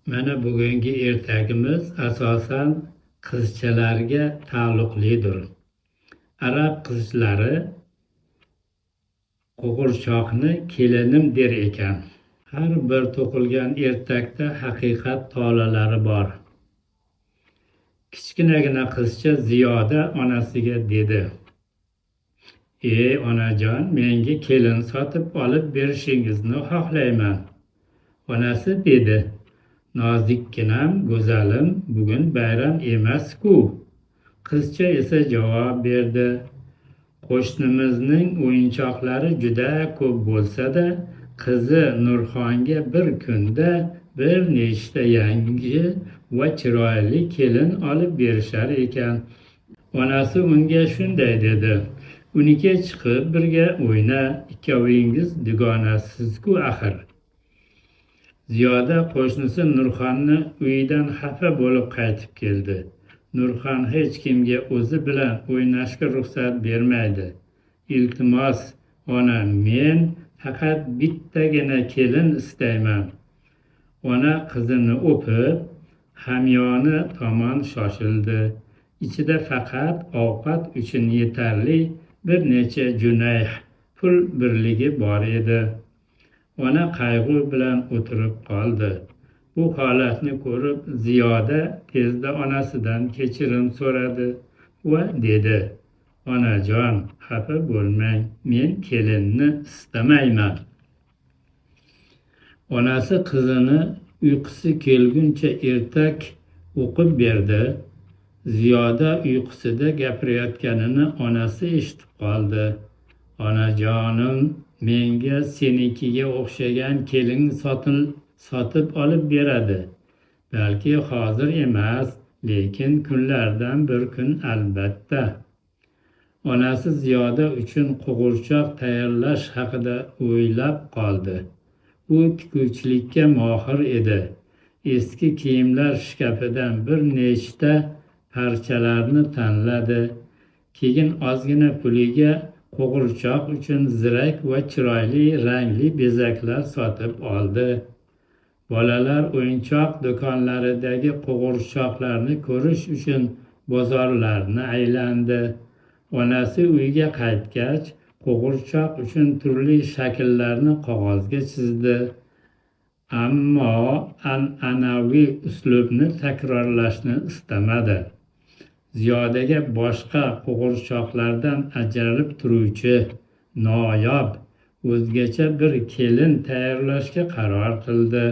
Mana bugungi ertagimiz asosan qizchalarga taalluqlidir. Arab qizlari qo'g'irchoqni kelinim der ekan. Har bir tug'ilgan ertakda haqiqat tolalari bor. Kichkinagina qizcha Ziyoda onasiga dedi: "Ey onajon, menga kelin sotib olib berishingizni xohlayman." Onasi dedi: "Nozikkinam, go'zalim, bugun bayram emas-ku." Qizcha esa javob berdi: "Qo'shnimizning o'yinchoqlari juda ko'p bo'lsa-da, qizi Nurxonga bir kunda bir nechta yangi va chiroyli kelin olib berishar ekan." Onasi unga shunday dedi: "Uniga chiqib birga o'yna, ikkovingiz dugonasiz-ku axir." Ziyoda qo'shnisi Nurxonni uyidan xafa bo'lib qaytib keldi. Nurxon hech kimga o'zi bilan o'ynashga ruxsat bermaydi. "Iltimos, ona, men faqat bittagina kelin istayman." Ona qizini o'pib, hamyoni tomon shoshildi. Ichida faqat ovqat uchun yetarli bir necha junayh pul birligi bor edi. Ona qayg'u bilan o'tirib qoldi. Bu holatni ko'rib Ziyoda tezda onasidan kechirim so'radi va dedi: "Onajon, xafa bo'lmang, men kelinni istamayman." Onasi qizini uyqusi kelguncha ertak o'qib berdi. Ziyoda uyqusida gapirayotganini onasi eshitib qoldi. "Onajonim, menga senikiga o'xshagan kelin sotib olib beradi. Balki hozir emas, lekin kunlardan bir kun albatta." Onasi Ziyoda uchun qo'g'irchoq tayyorlash haqida o'ylab qoldi. U tikuvchilikka mohir edi. Eski kiyimlar shkafidan bir nechta parchalarni tanladi. Keyin ozgina puliga qo'g'irchoq uchun zirak va chiroyli rangli bezaklar sotib oldi. Bolalar o'yinchoq do'konlaridagi qo'g'irchoqlarni ko'rish uchun bozorlarni aylandi. Onasi uyga qaytgach, qo'g'irchoq uchun turli shakllarni qog'ozga chizdi. Ammo an'anaviy uslubni takrorlashni istamadi. Ziyodaga boshqa qo'g'irchoqlardan ajralib turuvchi, noyob, o'zgacha bir kelin tayyorlashga qaror qildi.